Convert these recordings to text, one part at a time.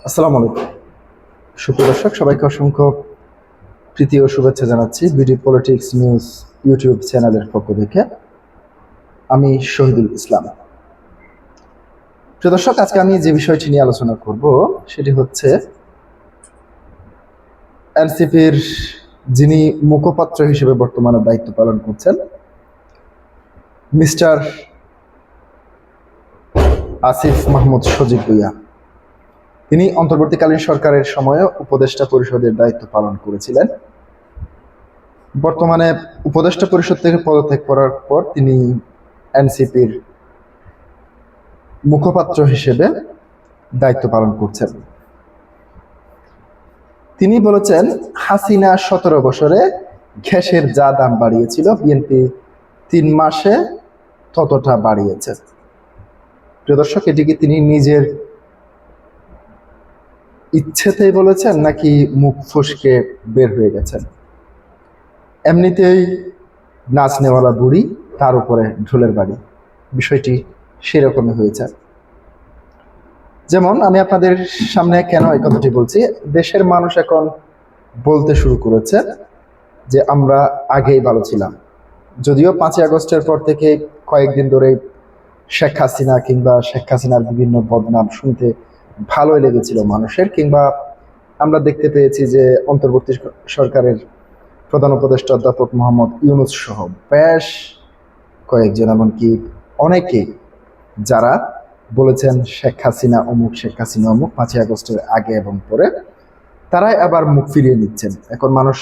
আসসালামু আলাইকুম সুপ্রিয় দর্শক, সবাইকে অসংখ্য প্রীতি ও শুভেচ্ছা জানাচ্ছি বিডি পলিটিক্স নিউজ ইউটিউব চ্যানেলের পক্ষ থেকে। আমি শহীদুল ইসলাম। প্রিয় দর্শক, আজকে আমি যে বিষয়টি নিয়ে আলোচনা করব সেটি হচ্ছে এনসিপির যিনি মুখপাত্র হিসেবে বর্তমানে দায়িত্ব পালন করছেন মিস্টার আসিফ মাহমুদ সজীব ভুঁইয়া। তিনি অন্তর্বর্তীকালীন সরকারের সময়ে উপদেষ্টা পরিষদের দায়িত্ব পালন করেছিলেন। বর্তমানে উপদেষ্টা পরিষদ থেকে পদত্যাগ করার পর তিনি এনসিপির মুখপাত্র হিসেবে দায়িত্ব পালন করছেন। তিনি বলেছেন, হাসিনা 17 বছরে গ্যাসের যা দাম বাড়িয়েছিল বিএনপি 3 মাসে ততটা বাড়িয়েছে। প্রিয় দর্শক, এটি কি তিনি নিজের ইচ্ছেতেই বলেছেন নাকি মুখ ফসকে বের হয়ে গেছেন? এমনিতেই নাচ নেওয়ালা বুড়ি, তার উপরে ঢোলের বাড়ি, বিষয়টি সেরকমই হয়েছে। যেমন আমি আপনাদের সামনে কেন এই কথাটি বলছি, দেশের মানুষ এখন বলতে শুরু করেছে যে আমরা আগেই ভালো ছিলাম। যদিও 5ই আগস্টের পর থেকে কয়েকদিন ধরে শেখ হাসিনা কিংবা শেখ হাসিনার বিভিন্ন বদনাম শুনতে ভালোই লেগেছিল মানুষের, কিংবা আমরা দেখতে পেয়েছি যে অন্তর্বর্তী সরকারের প্রধান উপদেষ্টা অধ্যাপক মোহাম্মদ ইউনূস সহ বেশ কয়েকজন, এমনকি অনেকেই যারা বলেছেন শেখ হাসিনা অমুক, শেখ হাসিনা অমুক 5ই আগস্টের আগে এবং পরে, তারাই আবার মুখ ফিরিয়ে নিচ্ছেন। এখন মানুষ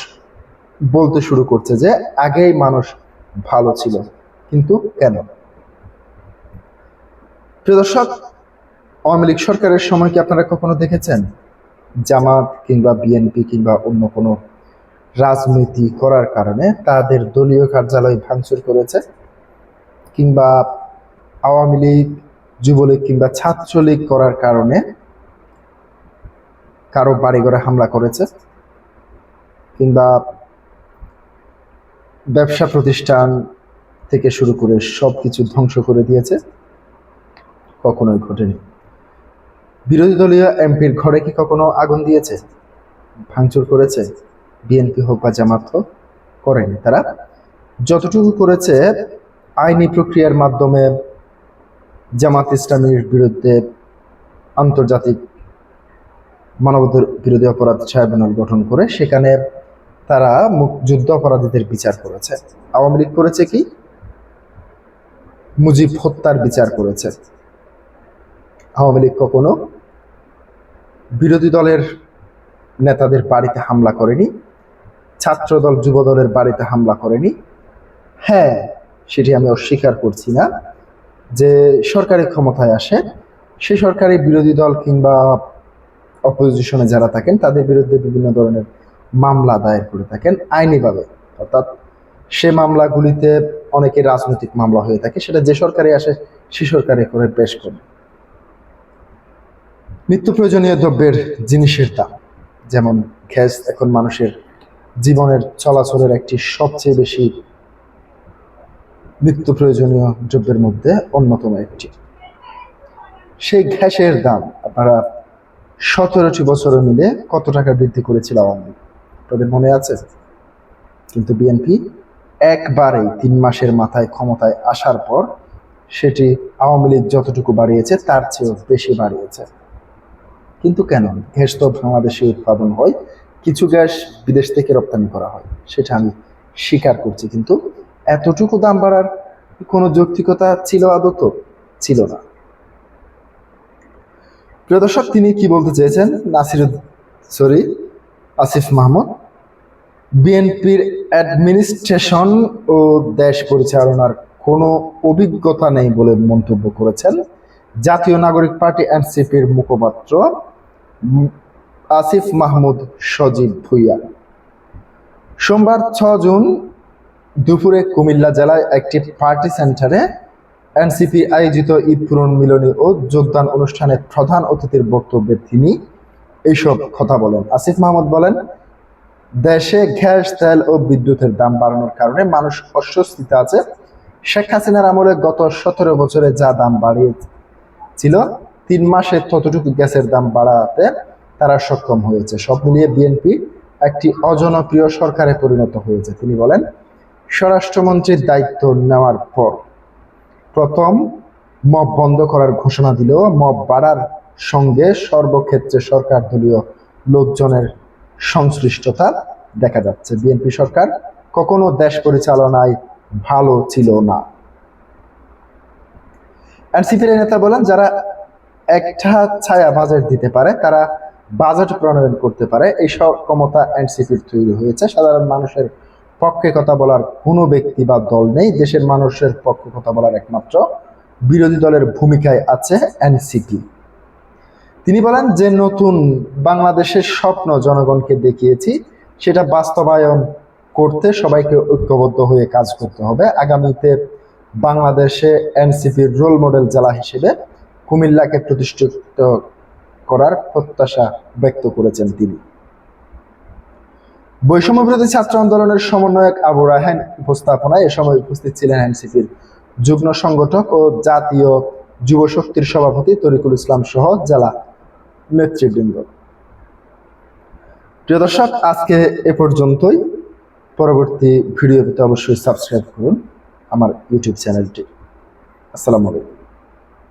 বলতে শুরু করছে যে আগেই মানুষ ভালো ছিল, কিন্তু কেন? প্রিয় দর্শক, আওয়ামী লীগ সরকারের সময় কি আপনারা কখনো দেখেছেন জামাত কিংবা বিএনপি কিংবা অন্য কোনো রাজনীতি করার কারণে তাদের দলীয় কার্যালয় ভাঙচুর করেছে, কিংবা আওয়ামী লীগ, যুবলীগ কিংবা ছাত্রলীগ করার কারণে কারো বাড়িঘরে হামলা করেছে, কিংবা ব্যবসা প্রতিষ্ঠান থেকে শুরু করে সবকিছু ধ্বংস করে দিয়েছে? কখনোই ঘটেনি। বিরোধী দলীয় এমপির ঘরে কি কখনো আগুন দিয়েছে, ভাঙচুর করেছে? বিএনপি হোক বা জামাত হোক, করেনি। তারা যতটুকু করেছে আইনি প্রক্রিয়ার মাধ্যমে জামাত ইসলামীর বিরুদ্ধে আন্তর্জাতিক মানবাধিকার বিরোধী অপরাধ ট্রাইব্যুনাল গঠন করে সেখানে তারা যুদ্ধ অপরাধীদের বিচার করেছে। আওয়ামী লীগ করেছে কি? মুজিব হত্যার বিচার করেছে। আওয়ামী লীগ কখনো বিরোধী দলের নেতাদের বাড়িতে হামলা করেনি, ছাত্রদল যুবদলের বাড়িতে হামলা করেনি। হ্যাঁ, সেটি আমি অস্বীকার করছি না যে সরকারি ক্ষমতায় আসে সেই সরকারি বিরোধী দল কিংবা অপোজিশনে যারা থাকেন তাদের বিরুদ্ধে বিভিন্ন ধরনের মামলা দায়ের করে থাকেন আইনিভাবে, অর্থাৎ সে মামলাগুলিতে অনেকে রাজনৈতিক মামলা হয়ে থাকে, সেটা যে সরকারে আসে সে সরকারে করে পেশ করে। নিত্য প্রয়োজনীয় দ্রব্যের জিনিসের দাম, যেমন গ্যাস এখন মানুষের জীবনের চলাচলের একটি সবচেয়ে বেশি নিত্য প্রয়োজনীয় দ্রব্যের মধ্যে অন্যতম একটি। সেই গ্যাসের দাম আপনারা 17টি বছরে মিলে কত টাকা বৃদ্ধি করেছিল আওয়ামী লীগ, তাদের মনে আছে? কিন্তু বিএনপি একবারেই 3 মাসের মাথায় ক্ষমতায় আসার পর সেটি আওয়ামী লীগ যতটুকু বাড়িয়েছে তার চেয়েও বেশি বাড়িয়েছে। কিন্তু কেন? গ্যাস তো বাংলাদেশে উৎপাদন হয়, কিছু গ্যাস বিদেশ থেকে রপ্তানি করা হয়, সেটা আমি স্বীকার করছি, কিন্তু এতটুকু দাম বাড়ার কোনো যৌক্তিকতা ছিল আদত? ছিল না। প্রিয় দর্শক, তিনি কি বলতে চেয়েছেন? আসিফ মাহমুদ বিএনপির অ্যাডমিনিস্ট্রেশন ও দেশ পরিচালনার কোনো অভিজ্ঞতা নেই বলে মন্তব্য করেছেন জাতীয় নাগরিক পার্টি এনসিপির মুখপাত্র আসিফ মাহমুদ সজীব ভুঁইয়া। সোমবার 6 জুন দুপুরে কুমিল্লা জেলায় একটি পার্টি সেন্টারে এনসিপি আয়োজিত ঈদ পুনর্মিলনী ও যোগদান অনুষ্ঠানে প্রধান অতিথির বক্তব্যে তিনি এইসব কথা বলেন। আসিফ মাহমুদ বলেন, দেশে গ্যাস, তেল ও বিদ্যুতের দাম বাড়ানোর কারণে মানুষ অস্বস্তিতে আছে। শেখ হাসিনার আমলে গত 17 বছরে যা দাম বাড়িয়েছিল 3 মাসে ততটুকু গ্যাসের দাম বাড়াতে তারা সক্ষম হয়েছে। সব মিলিয়ে বিএনপি একটি অজনপ্রিয় সরকারে পরিণত হয়েছে। তিনি বলেন, স্বরাষ্ট্রমন্ত্রীর দায়িত্ব নেওয়ার পর প্রথম মব বন্ধ করার ঘোষণা দিলেও মব বাড়ার সঙ্গে সর্বক্ষেত্রে সরকার দলীয় লোকজনের সংশ্লিষ্টতা দেখা যাচ্ছে। বিএনপি সরকার কখনো দেশ পরিচালনায় ভালো ছিল না। এনসিপির নেতা বলেন, যারা একটা ছায়া বাজেট দিতে পারে, তারা বাজেট প্রণয়ন করতে পারে, এই সব ক্ষমতা এনসিপির তৈরি হয়েছে। সাধারণ মানুষের পক্ষে কথা বলার কোনো ব্যক্তি বা দল নেই। দেশের মানুষের পক্ষে কথা বলার একমাত্র বিরোধী দলের ভূমিকায় আছে এনসিপি। তিনি বলেন যে নতুন বাংলাদেশের স্বপ্ন জনগণকে দেখিয়েছি, সেটা বাস্তবায়ন করতে সবাইকে ঐক্যবদ্ধ হয়ে কাজ করতে হবে। আগামীতে বাংলাদেশে এনসিপির রোল মডেল জেলা হিসেবে কুমিল্লাকে প্রতিষ্ঠিত করার প্রত্যাশা ব্যক্ত করেছেন তিনি। বৈষম্য বিরোধী ছাত্র আন্দোলনের সমন্বয়ক আবু রায়হান উপস্থাপনায় এ সময় উপস্থিত ছিলেন এনসিপির যুগ্ম সংগঠক ও জাতীয় যুব শক্তির সভাপতি তরিকুল ইসলাম সহ জেলা নেতৃবৃন্দ। প্রিয় দর্শক, আজকে এ পর্যন্তই। পরবর্তী ভিডিও পেতে অবশ্যই সাবস্ক্রাইব করুন আমার ইউটিউব চ্যানেলটি। আসসালামু আলাইকুম।